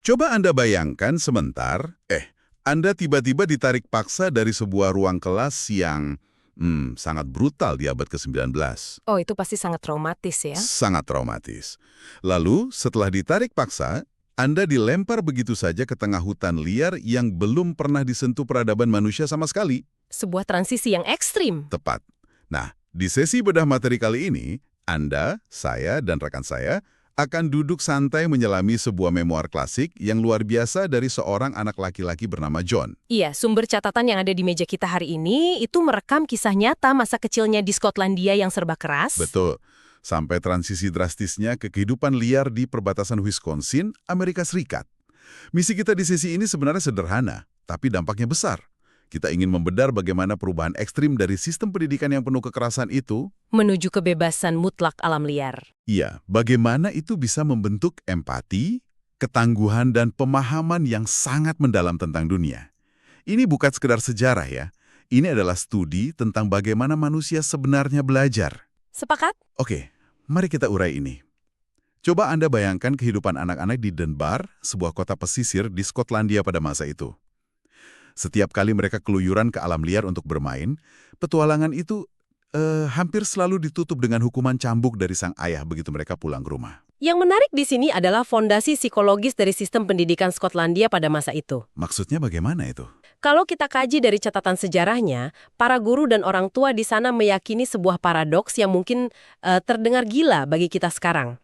Coba Anda bayangkan sebentar, Anda tiba-tiba ditarik paksa dari sebuah ruang kelas yang sangat brutal di abad ke-19. Oh, itu pasti sangat traumatis ya. Sangat traumatis. Lalu, setelah ditarik paksa, Anda dilempar begitu saja ke tengah hutan liar yang belum pernah disentuh peradaban manusia sama sekali. Sebuah transisi yang ekstrim. Tepat. Nah, di sesi bedah materi kali ini, Anda, saya, dan rekan saya akan duduk santai menyelami sebuah memoir klasik yang luar biasa dari seorang anak laki-laki bernama John. Iya, sumber catatan yang ada di meja kita hari ini itu merekam kisah nyata masa kecilnya di Skotlandia yang serba keras. Betul. Sampai transisi drastisnya ke kehidupan liar di perbatasan Wisconsin, Amerika Serikat. Misi kita di sesi ini sebenarnya sederhana, tapi dampaknya besar. Kita ingin membedah bagaimana perubahan ekstrim dari sistem pendidikan yang penuh kekerasan itu menuju kebebasan mutlak alam liar. Iya, bagaimana itu bisa membentuk empati, ketangguhan, dan pemahaman yang sangat mendalam tentang dunia. Ini bukan sekedar sejarah ya. Ini adalah studi tentang bagaimana manusia sebenarnya belajar. Sepakat? Oke, mari kita urai ini. Coba Anda bayangkan kehidupan anak-anak di Dunbar, sebuah kota pesisir di Skotlandia pada masa itu. Setiap kali mereka keluyuran ke alam liar untuk bermain, petualangan itu hampir selalu ditutup dengan hukuman cambuk dari sang ayah begitu mereka pulang ke rumah. Yang menarik di sini adalah fondasi psikologis dari sistem pendidikan Skotlandia pada masa itu. Maksudnya bagaimana itu? Kalau kita kaji dari catatan sejarahnya, para guru dan orang tua di sana meyakini sebuah paradoks yang mungkin terdengar gila bagi kita sekarang.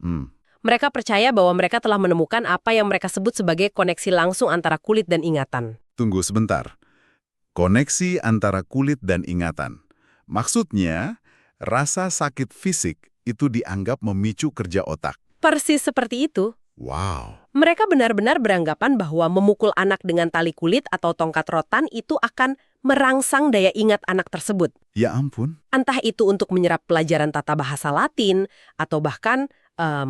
Mereka percaya bahwa mereka telah menemukan apa yang mereka sebut sebagai koneksi langsung antara kulit dan ingatan. Tunggu sebentar. Koneksi antara kulit dan ingatan. Maksudnya, rasa sakit fisik itu dianggap memicu kerja otak. Persis seperti itu. Wow. Mereka benar-benar beranggapan bahwa memukul anak dengan tali kulit atau tongkat rotan itu akan merangsang daya ingat anak tersebut. Ya ampun. Entah itu untuk menyerap pelajaran tata bahasa Latin, atau bahkan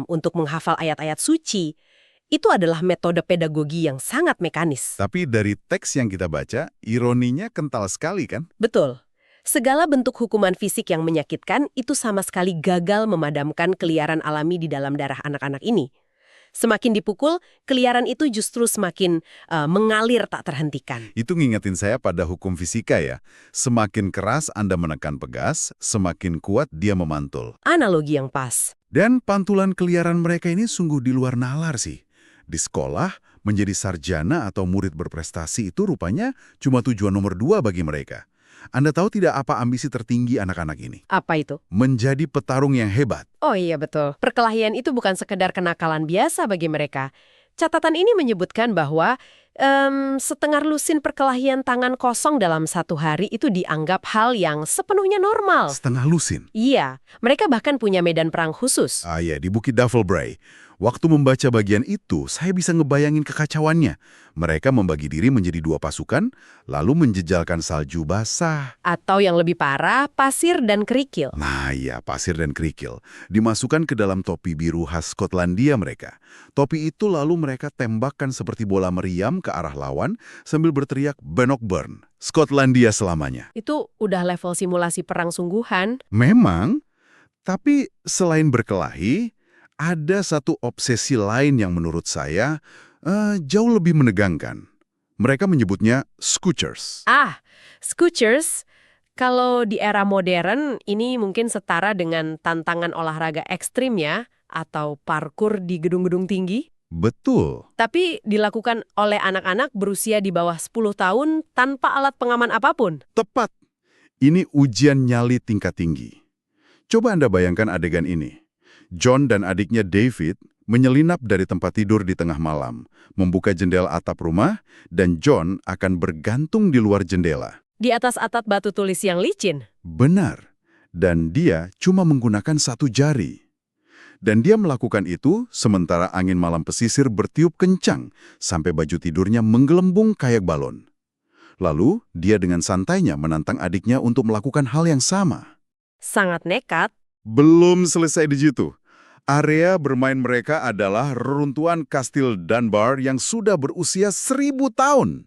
untuk menghafal ayat-ayat suci. Itu adalah metode pedagogi yang sangat mekanis. Tapi dari teks yang kita baca, ironinya kental sekali kan? Betul. Segala bentuk hukuman fisik yang menyakitkan itu sama sekali gagal memadamkan keliaran alami di dalam darah anak-anak ini. Semakin dipukul, keliaran itu justru semakin mengalir tak terhentikan. Itu ngingetin saya pada hukum fisika ya. Semakin keras Anda menekan pegas, semakin kuat dia memantul. Analogi yang pas. Dan pantulan keliaran mereka ini sungguh di luar nalar sih. Di sekolah, menjadi sarjana atau murid berprestasi itu rupanya cuma tujuan nomor 2 bagi mereka. Anda tahu tidak apa ambisi tertinggi anak-anak ini? Apa itu? Menjadi petarung yang hebat. Oh iya betul. Perkelahian itu bukan sekedar kenakalan biasa bagi mereka. Catatan ini menyebutkan bahwa setengah lusin perkelahian tangan kosong dalam satu hari itu dianggap hal yang sepenuhnya normal. Setengah lusin? Iya, mereka bahkan punya medan perang khusus. Ah ya, di Bukit Davelbray. Waktu membaca bagian itu, saya bisa ngebayangin kekacauannya. Mereka membagi diri menjadi 2 pasukan, lalu menjejalkan salju basah. Atau yang lebih parah, pasir dan kerikil. Nah iya, pasir dan kerikil. Dimasukkan ke dalam topi biru khas Skotlandia mereka. Topi itu lalu mereka tembakkan seperti bola meriam ke arah lawan sambil berteriak Bannockburn, Skotlandia selamanya. Itu udah level simulasi perang sungguhan. Memang, tapi selain berkelahi, ada satu obsesi lain yang menurut saya jauh lebih menegangkan. Mereka menyebutnya Scoochers. Scoochers, kalau di era modern ini mungkin setara dengan tantangan olahraga ekstrim ya, atau parkur di gedung-gedung tinggi. Betul. Tapi dilakukan oleh anak-anak berusia di bawah 10 tahun tanpa alat pengaman apapun. Tepat. Ini ujian nyali tingkat tinggi. Coba Anda bayangkan adegan ini. John dan adiknya David menyelinap dari tempat tidur di tengah malam, membuka jendela atap rumah, dan John akan bergantung di luar jendela. Di atas atap batu tulis yang licin. Benar. Dan dia cuma menggunakan 1 jari. Dan dia melakukan itu sementara angin malam pesisir bertiup kencang sampai baju tidurnya menggelembung kayak balon. Lalu, dia dengan santainya menantang adiknya untuk melakukan hal yang sama. Sangat nekat. Belum selesai di situ. Area bermain mereka adalah reruntuhan Kastil Dunbar yang sudah berusia 1000 tahun.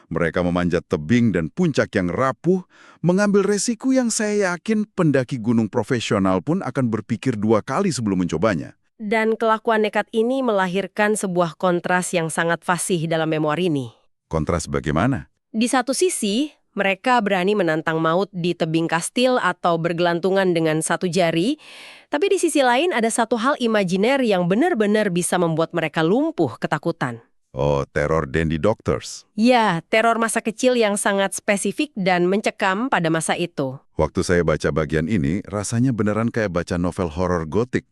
Mereka memanjat tebing dan puncak yang rapuh, mengambil resiko yang saya yakin pendaki gunung profesional pun akan berpikir 2 kali sebelum mencobanya. Dan kelakuan nekat ini melahirkan sebuah kontras yang sangat fasih dalam memori ini. Kontras bagaimana? Di satu sisi, mereka berani menantang maut di tebing kastil atau bergelantungan dengan satu jari, tapi di sisi lain ada satu hal imajiner yang benar-benar bisa membuat mereka lumpuh ketakutan. Oh, teror Dandy Doctors. Ya, teror masa kecil yang sangat spesifik dan mencekam pada masa itu. Waktu saya baca bagian ini, rasanya beneran kayak baca novel horor gotik.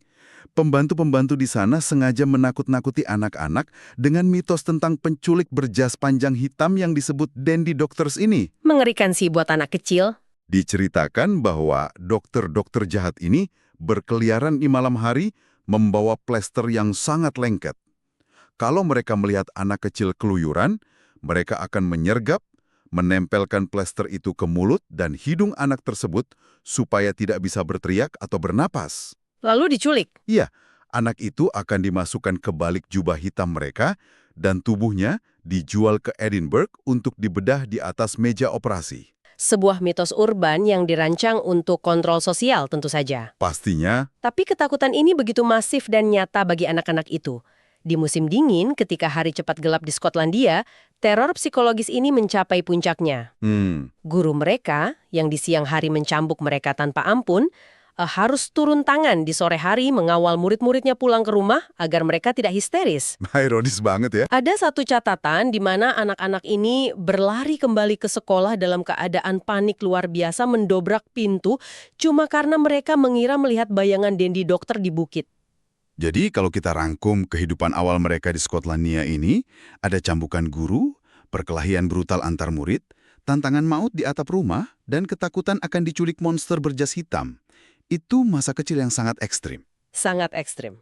Pembantu-pembantu di sana sengaja menakut-nakuti anak-anak dengan mitos tentang penculik berjas panjang hitam yang disebut Dandy Doctors ini. Mengerikan sih buat anak kecil. Diceritakan bahwa dokter-dokter jahat ini berkeliaran di malam hari membawa plester yang sangat lengket. Kalau mereka melihat anak kecil keluyuran, mereka akan menyergap, menempelkan plester itu ke mulut dan hidung anak tersebut supaya tidak bisa berteriak atau bernapas. Lalu diculik. Iya, anak itu akan dimasukkan ke balik jubah hitam mereka dan tubuhnya dijual ke Edinburgh untuk dibedah di atas meja operasi. Sebuah mitos urban yang dirancang untuk kontrol sosial tentu saja. Pastinya, Tapi ketakutan ini begitu masif dan nyata bagi anak-anak itu. Di musim dingin, ketika hari cepat gelap di Skotlandia, teror psikologis ini mencapai puncaknya. Guru mereka, yang di siang hari mencambuk mereka tanpa ampun, harus turun tangan di sore hari mengawal murid-muridnya pulang ke rumah agar mereka tidak histeris. ironis banget ya. Ada satu catatan di mana anak-anak ini berlari kembali ke sekolah dalam keadaan panik luar biasa mendobrak pintu cuma karena mereka mengira melihat bayangan Dandy Doctor di bukit. Jadi kalau kita rangkum kehidupan awal mereka di Skotlandia ini, ada cambukan guru, perkelahian brutal antar murid, tantangan maut di atap rumah, dan ketakutan akan diculik monster berjas hitam. Itu masa kecil yang sangat ekstrim. Sangat ekstrim.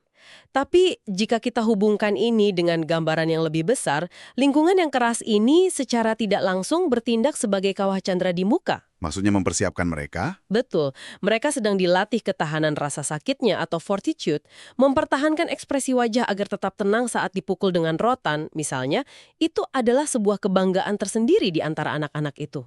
Tapi jika kita hubungkan ini dengan gambaran yang lebih besar, lingkungan yang keras ini secara tidak langsung bertindak sebagai kawah candra di muka. Maksudnya mempersiapkan mereka? Betul, mereka sedang dilatih ketahanan rasa sakitnya atau fortitude, mempertahankan ekspresi wajah agar tetap tenang saat dipukul dengan rotan, misalnya, itu adalah sebuah kebanggaan tersendiri di antara anak-anak itu.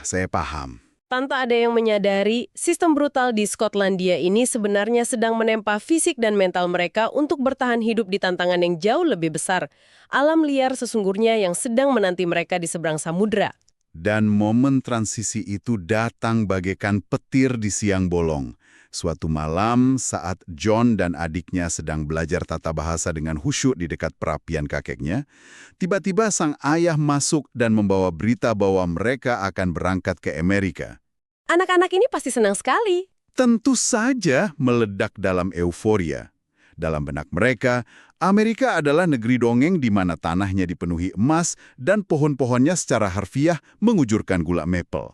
Saya paham. Tanpa ada yang menyadari, sistem brutal di Skotlandia ini sebenarnya sedang menempa fisik dan mental mereka untuk bertahan hidup di tantangan yang jauh lebih besar. Alam liar sesungguhnya yang sedang menanti mereka di seberang samudra. Dan momen transisi itu datang bagaikan petir di siang bolong. Suatu malam saat John dan adiknya sedang belajar tata bahasa dengan khusyuk di dekat perapian kakeknya, tiba-tiba sang ayah masuk dan membawa berita bahwa mereka akan berangkat ke Amerika. Anak-anak ini pasti senang sekali. Tentu saja meledak dalam euforia. Dalam benak mereka, Amerika adalah negeri dongeng di mana tanahnya dipenuhi emas dan pohon-pohonnya secara harfiah mengujurkan gula maple.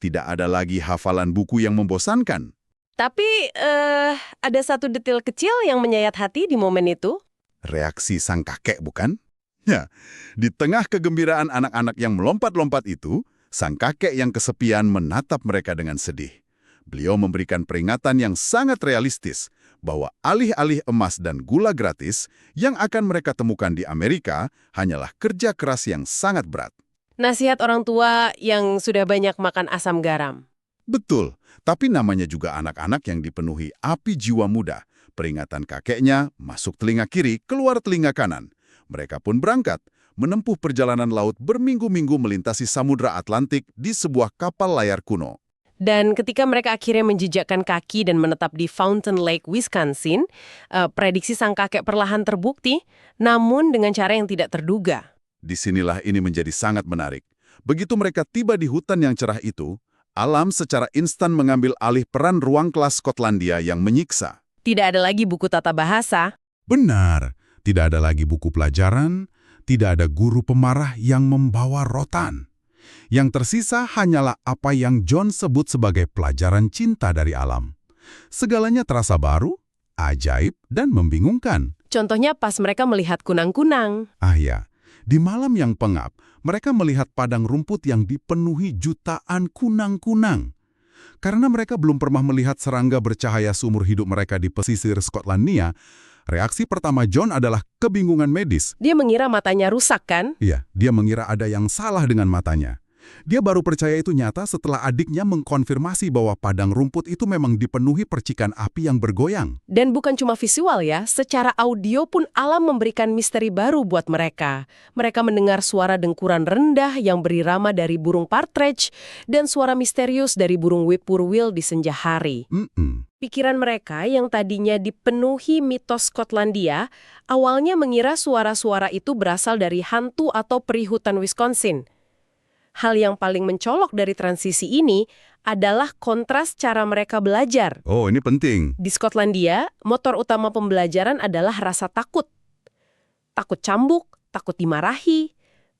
Tidak ada lagi hafalan buku yang membosankan. Tapi, ada satu detail kecil yang menyayat hati di momen itu. Reaksi sang kakek, bukan? Ya, di tengah kegembiraan anak-anak yang melompat-lompat itu, sang kakek yang kesepian menatap mereka dengan sedih. Beliau memberikan peringatan yang sangat realistis bahwa alih-alih emas dan gula gratis yang akan mereka temukan di Amerika hanyalah kerja keras yang sangat berat. Nasihat orang tua yang sudah banyak makan asam garam. Betul, tapi namanya juga anak-anak yang dipenuhi api jiwa muda. Peringatan kakeknya masuk telinga kiri, keluar telinga kanan. Mereka pun berangkat, menempuh perjalanan laut berminggu-minggu melintasi Samudra Atlantik di sebuah kapal layar kuno. Dan ketika mereka akhirnya menjejakkan kaki dan menetap di Fountain Lake, Wisconsin, prediksi sang kakek perlahan terbukti, namun dengan cara yang tidak terduga. Disinilah ini menjadi sangat menarik. Begitu mereka tiba di hutan yang cerah itu, alam secara instan mengambil alih peran ruang kelas Skotlandia yang menyiksa. Tidak ada lagi buku tata bahasa. Benar, tidak ada lagi buku pelajaran, tidak ada guru pemarah yang membawa rotan. Yang tersisa hanyalah apa yang John sebut sebagai pelajaran cinta dari alam. Segalanya terasa baru, ajaib, dan membingungkan. Contohnya pas mereka melihat kunang-kunang. Ya, di malam yang pengap, mereka melihat padang rumput yang dipenuhi jutaan kunang-kunang. Karena mereka belum pernah melihat serangga bercahaya seumur hidup mereka di pesisir Skotlandia, reaksi pertama John adalah kebingungan medis. Dia mengira matanya rusak kan? Iya, dia mengira ada yang salah dengan matanya. Dia baru percaya itu nyata setelah adiknya mengkonfirmasi bahwa padang rumput itu memang dipenuhi percikan api yang bergoyang. Dan bukan cuma visual ya, secara audio pun alam memberikan misteri baru buat mereka. Mereka mendengar suara dengkuran rendah yang berirama dari burung partridge dan suara misterius dari burung whippoorwill di senja hari. Pikiran mereka yang tadinya dipenuhi mitos Skotlandia, awalnya mengira suara-suara itu berasal dari hantu atau peri hutan Wisconsin. Hal yang paling mencolok dari transisi ini adalah kontras cara mereka belajar. Oh, ini penting. Di Skotlandia, motor utama pembelajaran adalah rasa takut. Takut cambuk, takut dimarahi.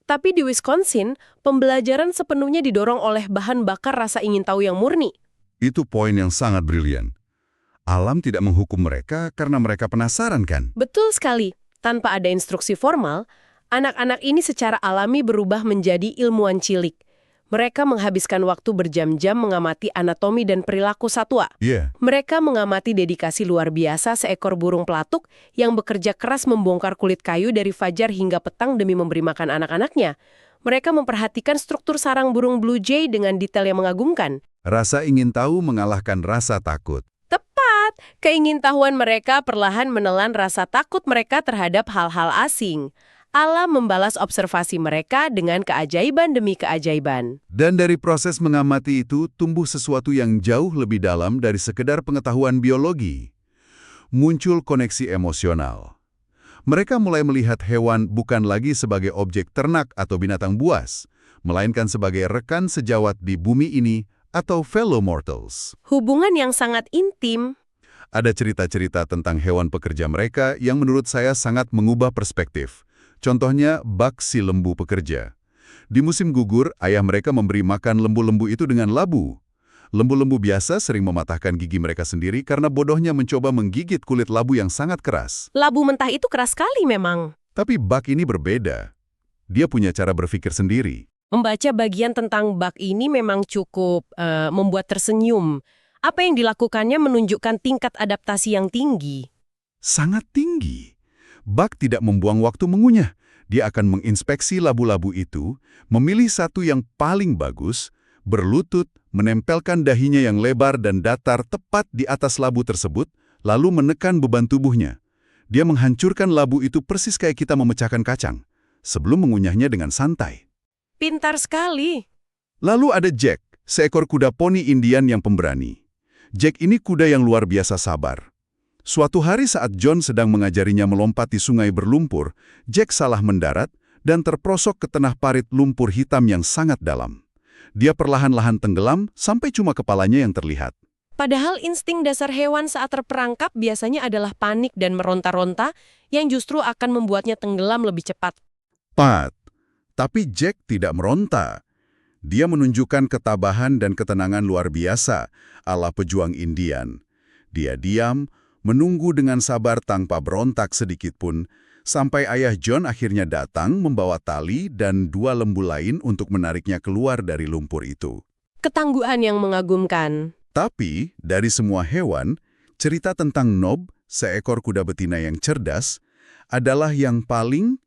Tapi di Wisconsin, pembelajaran sepenuhnya didorong oleh bahan bakar rasa ingin tahu yang murni. Itu poin yang sangat brilian. Alam tidak menghukum mereka karena mereka penasaran kan? Betul sekali. Tanpa ada instruksi formal, anak-anak ini secara alami berubah menjadi ilmuwan cilik. Mereka menghabiskan waktu berjam-jam mengamati anatomi dan perilaku satwa. Mereka mengamati dedikasi luar biasa seekor burung pelatuk yang bekerja keras membongkar kulit kayu dari fajar hingga petang demi memberi makan anak-anaknya. Mereka memperhatikan struktur sarang burung blue jay dengan detail yang mengagumkan. Rasa ingin tahu mengalahkan rasa takut. Tepat, keingintahuan mereka perlahan menelan rasa takut mereka terhadap hal-hal asing. Alam membalas observasi mereka dengan keajaiban demi keajaiban. Dan dari proses mengamati itu tumbuh sesuatu yang jauh lebih dalam dari sekedar pengetahuan biologi. Muncul koneksi emosional. Mereka mulai melihat hewan bukan lagi sebagai objek ternak atau binatang buas, melainkan sebagai rekan sejawat di bumi ini atau fellow mortals. Hubungan yang sangat intim. Ada cerita-cerita tentang hewan pekerja mereka yang menurut saya sangat mengubah perspektif. Contohnya, Buck si lembu pekerja. Di musim gugur, ayah mereka memberi makan lembu-lembu itu dengan labu. Lembu-lembu biasa sering mematahkan gigi mereka sendiri karena bodohnya mencoba menggigit kulit labu yang sangat keras. Labu mentah itu keras sekali memang. Tapi Buck ini berbeda. Dia punya cara berpikir sendiri. Membaca bagian tentang Buck ini memang cukup membuat tersenyum. Apa yang dilakukannya menunjukkan tingkat adaptasi yang tinggi. Sangat tinggi. Buck tidak membuang waktu mengunyah. Dia akan menginspeksi labu-labu itu, memilih satu yang paling bagus, berlutut, menempelkan dahinya yang lebar dan datar tepat di atas labu tersebut, lalu menekan beban tubuhnya. Dia menghancurkan labu itu persis kayak kita memecahkan kacang, sebelum mengunyahnya dengan santai. Pintar sekali. Lalu ada Jack, seekor kuda poni Indian yang pemberani. Jack ini kuda yang luar biasa sabar. Suatu hari saat John sedang mengajarinya melompati sungai berlumpur, Jack salah mendarat dan terprosok ke tanah parit lumpur hitam yang sangat dalam. Dia perlahan-lahan tenggelam sampai cuma kepalanya yang terlihat. Padahal insting dasar hewan saat terperangkap biasanya adalah panik dan meronta-ronta yang justru akan membuatnya tenggelam lebih cepat. Tapi Jack tidak meronta. Dia menunjukkan ketabahan dan ketenangan luar biasa ala pejuang Indian. Dia diam, menunggu dengan sabar tanpa berontak sedikitpun, sampai ayah John akhirnya datang membawa tali dan 2 lembu lain untuk menariknya keluar dari lumpur itu. Ketangguhan yang mengagumkan. Tapi, dari semua hewan, cerita tentang Nob, seekor kuda betina yang cerdas, adalah yang paling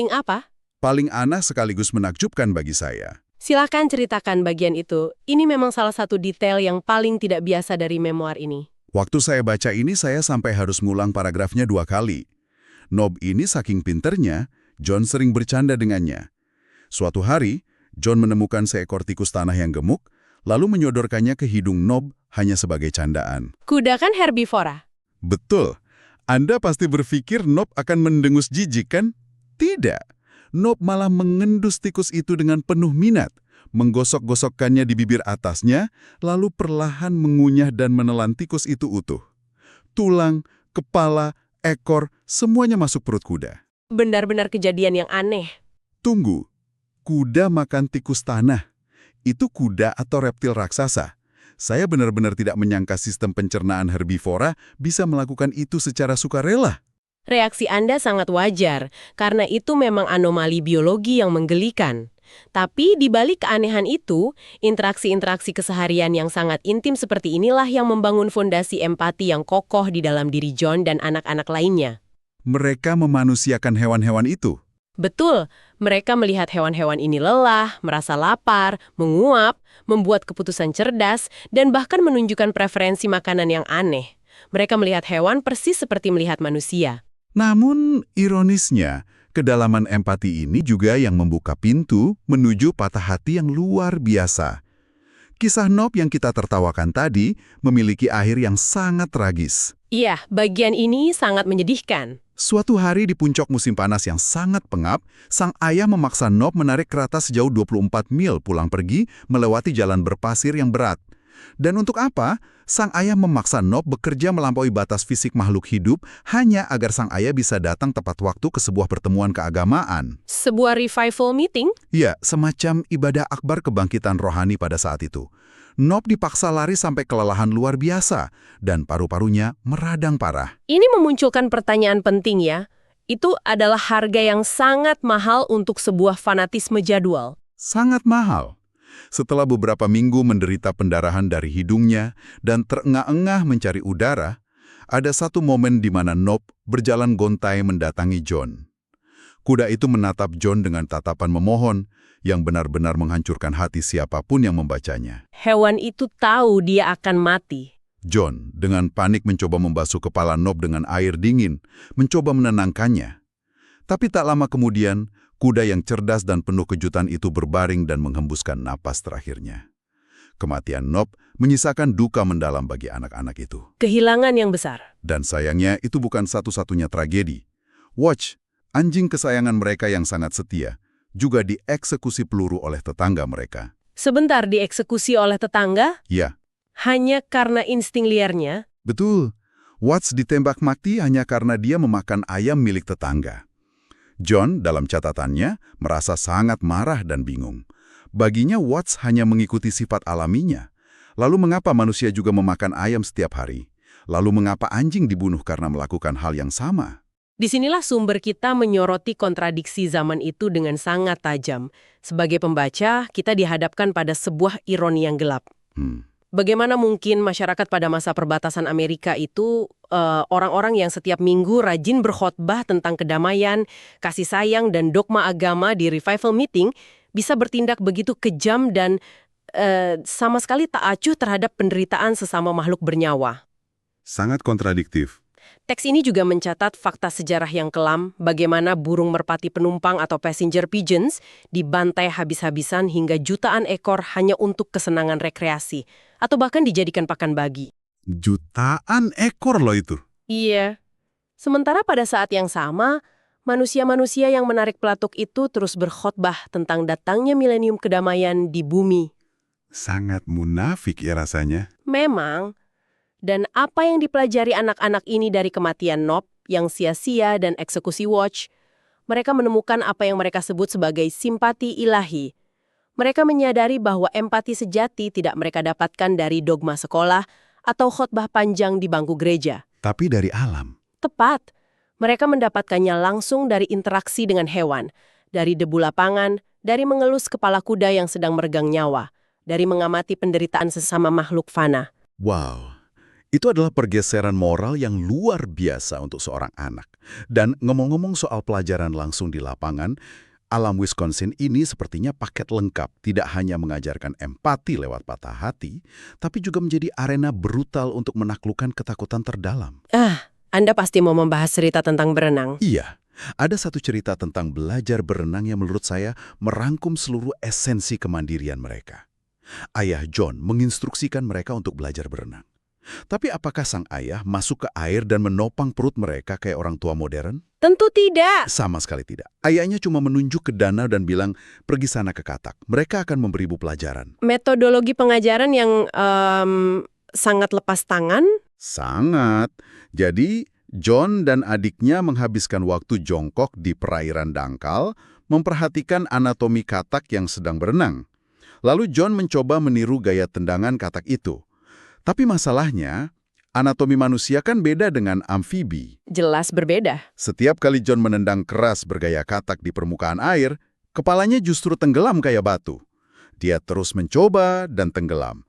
apa? Paling aneh sekaligus menakjubkan bagi saya. Silakan ceritakan bagian itu. Ini memang salah satu detail yang paling tidak biasa dari memoir ini. Waktu saya baca ini, saya sampai harus ngulang paragrafnya 2 kali. Nob ini saking pinternya, John sering bercanda dengannya. Suatu hari, John menemukan seekor tikus tanah yang gemuk, lalu menyodorkannya ke hidung Nob hanya sebagai candaan. Kuda kan herbivora? Betul. Anda pasti berpikir Nob akan mendengus jijik, kan? Tidak. Nob malah mengendus tikus itu dengan penuh minat, menggosok-gosokkannya di bibir atasnya, lalu perlahan mengunyah dan menelan tikus itu utuh. Tulang, kepala, ekor, semuanya masuk perut kuda. Benar-benar kejadian yang aneh. Tunggu, kuda makan tikus tanah. Itu kuda atau reptil raksasa? Saya benar-benar tidak menyangka sistem pencernaan herbivora bisa melakukan itu secara sukarela. Reaksi Anda sangat wajar, karena itu memang anomali biologi yang menggelikan. Tapi di balik keanehan itu, interaksi-interaksi keseharian yang sangat intim seperti inilah yang membangun fondasi empati yang kokoh di dalam diri John dan anak-anak lainnya. Mereka memanusiakan hewan-hewan itu. Betul, mereka melihat hewan-hewan ini lelah, merasa lapar, menguap, membuat keputusan cerdas, dan bahkan menunjukkan preferensi makanan yang aneh. Mereka melihat hewan persis seperti melihat manusia. Namun, ironisnya, kedalaman empati ini juga yang membuka pintu menuju patah hati yang luar biasa. Kisah Nob yang kita tertawakan tadi memiliki akhir yang sangat tragis. Iya, bagian ini sangat menyedihkan. Suatu hari di puncak musim panas yang sangat pengap, sang ayah memaksa Nob menarik kereta sejauh 24 mil pulang pergi melewati jalan berpasir yang berat. Dan untuk apa? Sang ayah memaksa Nob bekerja melampaui batas fisik makhluk hidup hanya agar sang ayah bisa datang tepat waktu ke sebuah pertemuan keagamaan. Sebuah revival meeting? Ya, semacam ibadah akbar kebangkitan rohani pada saat itu. Nob dipaksa lari sampai kelelahan luar biasa, dan paru-parunya meradang parah. Ini memunculkan pertanyaan penting ya. Itu adalah harga yang sangat mahal untuk sebuah fanatisme jadwal. Sangat mahal. Setelah beberapa minggu menderita pendarahan dari hidungnya dan terengah-engah mencari udara, ada satu momen di mana Nob berjalan gontai mendatangi John. Kuda itu menatap John dengan tatapan memohon yang benar-benar menghancurkan hati siapapun yang membacanya. Hewan itu tahu dia akan mati. John dengan panik mencoba membasuh kepala Nob dengan air dingin, mencoba menenangkannya. Tapi tak lama kemudian, kuda yang cerdas dan penuh kejutan itu berbaring dan menghembuskan napas terakhirnya. Kematian Nob menyisakan duka mendalam bagi anak-anak itu. Kehilangan yang besar. Dan sayangnya itu bukan satu-satunya tragedi. Watch, anjing kesayangan mereka yang sangat setia, juga dieksekusi peluru oleh tetangga mereka. Sebentar dieksekusi oleh tetangga? Ya, Hanya karena insting liarnya? betul. Watts ditembak mati hanya karena dia memakan ayam milik tetangga. John, dalam catatannya, merasa sangat marah dan bingung. Baginya Watts hanya mengikuti sifat alaminya. Lalu mengapa manusia juga memakan ayam setiap hari? Lalu mengapa anjing dibunuh karena melakukan hal yang sama? Disinilah sumber kita menyoroti kontradiksi zaman itu dengan sangat tajam. Sebagai pembaca, kita dihadapkan pada sebuah ironi yang gelap. Bagaimana mungkin masyarakat pada masa perbatasan Amerika itu orang-orang yang setiap minggu rajin berkhotbah tentang kedamaian, kasih sayang, dan dogma agama di revival meeting bisa bertindak begitu kejam dan sama sekali tak acuh terhadap penderitaan sesama makhluk bernyawa. Sangat kontradiktif. Teks ini juga mencatat fakta sejarah yang kelam, bagaimana burung merpati penumpang atau passenger pigeons dibantai habis-habisan hingga jutaan ekor hanya untuk kesenangan rekreasi, atau bahkan dijadikan pakan bagi. Jutaan ekor loh itu. Iya. Sementara pada saat yang sama, manusia-manusia yang menarik pelatuk itu terus berkhotbah tentang datangnya milenium kedamaian di bumi. Sangat munafik ya rasanya. Memang. Dan apa yang dipelajari anak-anak ini dari kematian Nob yang sia-sia dan eksekusi Watch, mereka menemukan apa yang mereka sebut sebagai simpati ilahi. Mereka menyadari bahwa empati sejati tidak mereka dapatkan dari dogma sekolah atau khotbah panjang di bangku gereja. Tapi dari alam. Tepat. Mereka mendapatkannya langsung dari interaksi dengan hewan, dari debu lapangan, dari mengelus kepala kuda yang sedang meregang nyawa, dari mengamati penderitaan sesama makhluk fana. Wow. Itu adalah pergeseran moral yang luar biasa untuk seorang anak. Dan ngomong-ngomong soal pelajaran langsung di lapangan, alam Wisconsin ini sepertinya paket lengkap, tidak hanya mengajarkan empati lewat patah hati, tapi juga menjadi arena brutal untuk menaklukkan ketakutan terdalam. Anda pasti mau membahas cerita tentang berenang. Iya, ada satu cerita tentang belajar berenang yang menurut saya merangkum seluruh esensi kemandirian mereka. Ayah John menginstruksikan mereka untuk belajar berenang. Tapi apakah sang ayah masuk ke air dan menopang perut mereka kayak orang tua modern? Tentu tidak. Sama sekali tidak. Ayahnya cuma menunjuk ke danau dan bilang, pergi sana ke katak. Mereka akan memberimu pelajaran. Metodologi pengajaran yang sangat lepas tangan. Sangat. Jadi, John dan adiknya menghabiskan waktu jongkok di perairan dangkal, memperhatikan anatomi katak yang sedang berenang. Lalu John mencoba meniru gaya tendangan katak itu. Tapi masalahnya, anatomi manusia kan beda dengan amfibi. Jelas berbeda. Setiap kali John menendang keras bergaya katak di permukaan air, kepalanya justru tenggelam kayak batu. Dia terus mencoba dan tenggelam,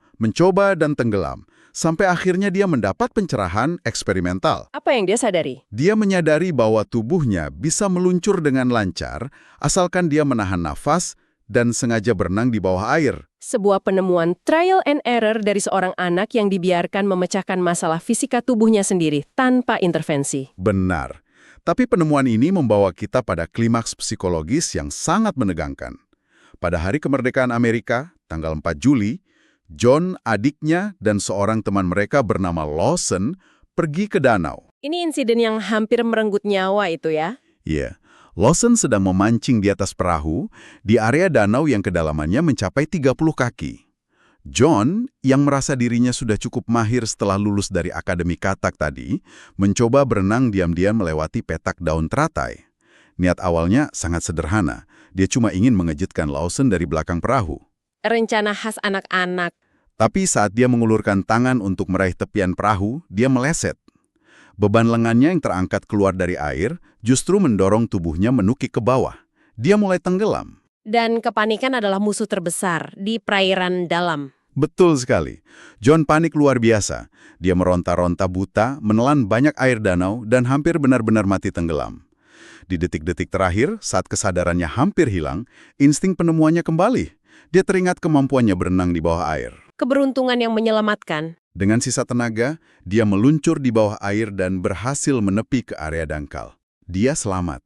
Sampai akhirnya dia mendapat pencerahan eksperimental. Apa yang dia sadari? Dia menyadari bahwa tubuhnya bisa meluncur dengan lancar asalkan dia menahan nafas dan sengaja berenang di bawah air. Sebuah penemuan trial and error dari seorang anak yang dibiarkan memecahkan masalah fisika tubuhnya sendiri tanpa intervensi. Benar. Tapi penemuan ini membawa kita pada klimaks psikologis yang sangat menegangkan. Pada hari kemerdekaan Amerika, tanggal 4 Juli, John, adiknya, dan seorang teman mereka bernama Lawson pergi ke danau. Ini insiden yang hampir merenggut nyawa itu ya? Iya, Lawson sedang memancing di atas perahu di area danau yang kedalamannya mencapai 30 kaki. John, yang merasa dirinya sudah cukup mahir setelah lulus dari Akademi Katak tadi, mencoba berenang diam-diam melewati petak daun teratai. Niat awalnya sangat sederhana, dia cuma ingin mengejutkan Lawson dari belakang perahu. Rencana khas anak-anak. Tapi saat dia mengulurkan tangan untuk meraih tepian perahu, dia meleset. Beban lengannya yang terangkat keluar dari air justru mendorong tubuhnya menukik ke bawah. Dia mulai tenggelam. Dan kepanikan adalah musuh terbesar di perairan dalam. Betul sekali. John panik luar biasa. Dia meronta-ronta buta, menelan banyak air danau, dan hampir benar-benar mati tenggelam. Di detik-detik terakhir, saat kesadarannya hampir hilang, insting penemuannya kembali. Dia teringat kemampuannya berenang di bawah air. Keberuntungan yang menyelamatkan. Dengan sisa tenaga, dia meluncur di bawah air dan berhasil menepi ke area dangkal. Dia selamat.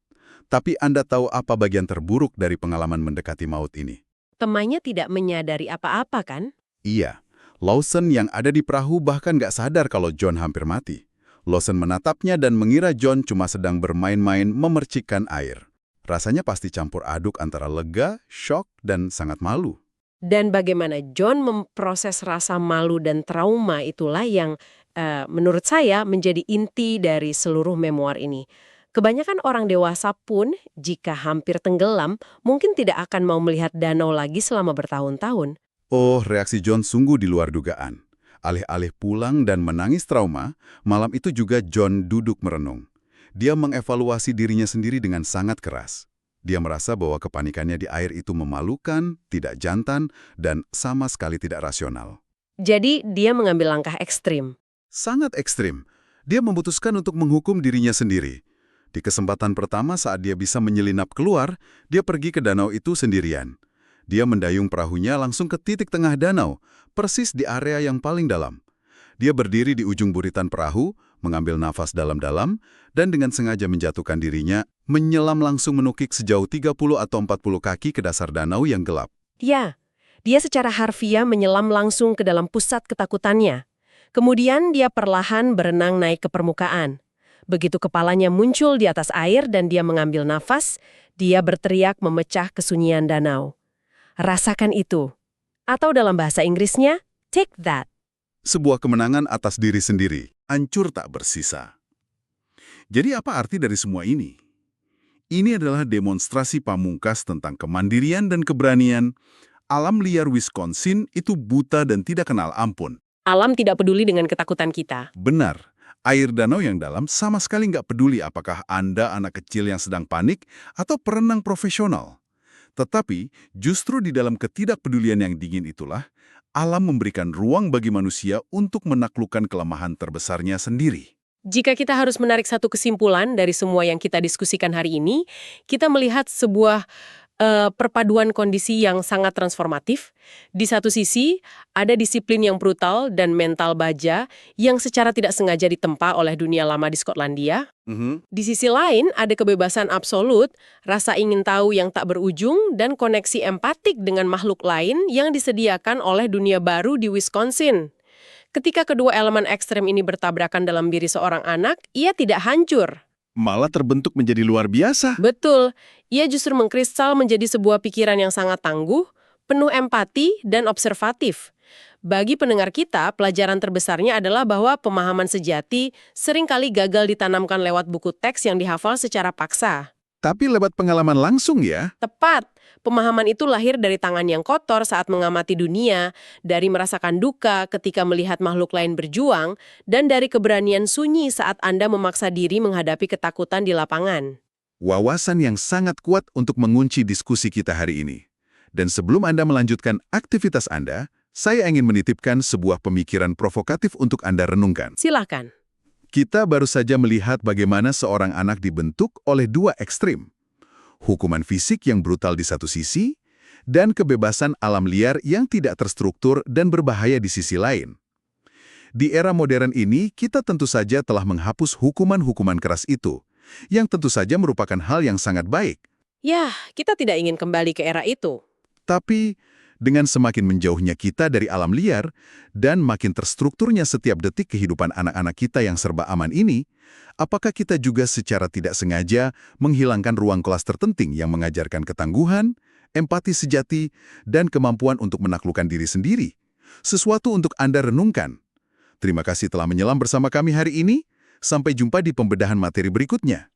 Tapi Anda tahu apa bagian terburuk dari pengalaman mendekati maut ini? Temannya tidak menyadari apa-apa kan? Iya, Lawson yang ada di perahu bahkan nggak sadar kalau John hampir mati. Lawson menatapnya dan mengira John cuma sedang bermain-main memercikkan air. Rasanya pasti campur aduk antara lega, syok, dan sangat malu. Dan bagaimana John memproses rasa malu dan trauma itulah yang menurut saya menjadi inti dari seluruh memoir ini. Kebanyakan orang dewasa pun, jika hampir tenggelam, mungkin tidak akan mau melihat danau lagi selama bertahun-tahun. Oh, reaksi John sungguh di luar dugaan. Alih-alih pulang dan menangis trauma, malam itu juga John duduk merenung. Dia mengevaluasi dirinya sendiri dengan sangat keras. Dia merasa bahwa kepanikannya di air itu memalukan, tidak jantan, dan sama sekali tidak rasional. Jadi dia mengambil langkah ekstrim. Sangat ekstrim. Dia memutuskan untuk menghukum dirinya sendiri. Di kesempatan pertama saat dia bisa menyelinap keluar, dia pergi ke danau itu sendirian. Dia mendayung perahunya langsung ke titik tengah danau, persis di area yang paling dalam. Dia berdiri di ujung buritan perahu, mengambil nafas dalam-dalam, dan dengan sengaja menjatuhkan dirinya, menyelam langsung menukik sejauh 30 atau 40 kaki ke dasar danau yang gelap. Ya, dia secara harfiah menyelam langsung ke dalam pusat ketakutannya. Kemudian dia perlahan berenang naik ke permukaan. Begitu kepalanya muncul di atas air dan dia mengambil nafas, dia berteriak memecah kesunyian danau. Rasakan itu. Atau dalam bahasa Inggrisnya, take that. Sebuah kemenangan atas diri sendiri, hancur tak bersisa. Jadi apa arti dari semua ini? Ini adalah demonstrasi pamungkas tentang kemandirian dan keberanian. Alam liar Wisconsin itu buta dan tidak kenal ampun. Alam tidak peduli dengan ketakutan kita. Benar, air danau yang dalam sama sekali nggak peduli apakah Anda anak kecil yang sedang panik atau perenang profesional. Tetapi justru di dalam ketidakpedulian yang dingin itulah, alam memberikan ruang bagi manusia untuk menaklukkan kelemahan terbesarnya sendiri. Jika kita harus menarik satu kesimpulan dari semua yang kita diskusikan hari ini, kita melihat sebuah perpaduan kondisi yang sangat transformatif. Di satu sisi, ada disiplin yang brutal dan mental baja yang secara tidak sengaja ditempa oleh dunia lama di Skotlandia. Di sisi lain, ada kebebasan absolut, rasa ingin tahu yang tak berujung, dan koneksi empatik dengan makhluk lain yang disediakan oleh dunia baru di Wisconsin. Ketika kedua elemen ekstrem ini bertabrakan dalam diri seorang anak, ia tidak hancur. Malah terbentuk menjadi luar biasa. Betul, ia justru mengkristal menjadi sebuah pikiran yang sangat tangguh, penuh empati dan observatif. Bagi pendengar kita, pelajaran terbesarnya adalah bahwa pemahaman sejati seringkali gagal ditanamkan lewat buku teks yang dihafal secara paksa. Tapi lewat pengalaman langsung ya. Tepat, pemahaman itu lahir dari tangan yang kotor saat mengamati dunia, dari merasakan duka ketika melihat makhluk lain berjuang, dan dari keberanian sunyi saat Anda memaksa diri menghadapi ketakutan di lapangan. Wawasan yang sangat kuat untuk mengunci diskusi kita hari ini. Dan sebelum Anda melanjutkan aktivitas Anda, Saya ingin menitipkan sebuah pemikiran provokatif untuk Anda renungkan. Silahkan. Kita baru saja melihat bagaimana seorang anak dibentuk oleh dua ekstrim. Hukuman fisik yang brutal di satu sisi, dan kebebasan alam liar yang tidak terstruktur dan berbahaya di sisi lain. Di era modern ini, kita tentu saja telah menghapus hukuman-hukuman keras itu, yang tentu saja merupakan hal yang sangat baik. Ya, kita tidak ingin kembali ke era itu. Tapi, dengan semakin menjauhnya kita dari alam liar dan makin terstrukturnya setiap detik kehidupan anak-anak kita yang serba aman ini, apakah kita juga secara tidak sengaja menghilangkan ruang kelas terpenting yang mengajarkan ketangguhan, empati sejati, dan kemampuan untuk menaklukkan diri sendiri? Sesuatu untuk Anda renungkan. Terima kasih telah menyelam bersama kami hari ini. Sampai jumpa di pembedahan materi berikutnya.